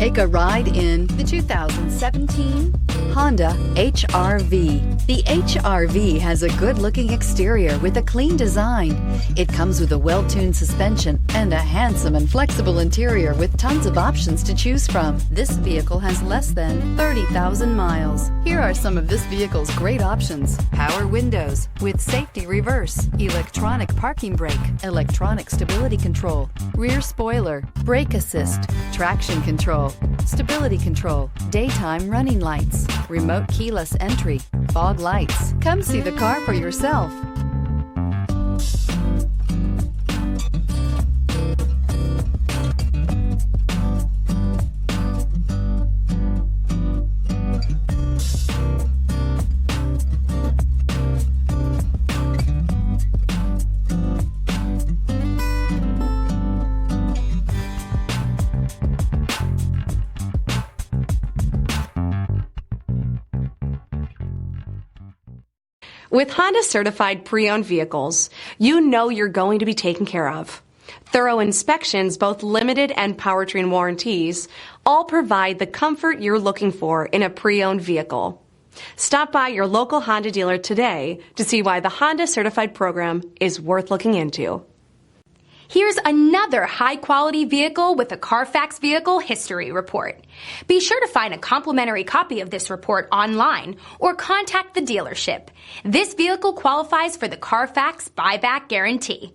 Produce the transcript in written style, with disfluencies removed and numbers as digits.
Take a ride in the 2017 Honda HR-V. The HR-V has a good-looking exterior with a clean design. It comes with a well-tuned suspension and a handsome and flexible interior with tons of options to choose from. This vehicle has less than 30,000 miles. Here are some of this vehicle's great options: power windows with safety reverse, electronic parking brake, electronic stability control, rear spoiler, brake assist, traction control, stability control, daytime running lights, remote keyless entry, fog lights. Come see the car for yourself. With Honda certified pre-owned vehicles, you know you're going to be taken care of. Thorough inspections, both limited and powertrain warranties, all provide the comfort you're looking for in a pre-owned vehicle. Stop by your local Honda dealer today to see why the Honda certified program is worth looking into. Here's another high-quality vehicle with a Carfax Vehicle History Report. Be sure to find a complimentary copy of this report online or contact the dealership. This vehicle qualifies for the Carfax Buyback Guarantee.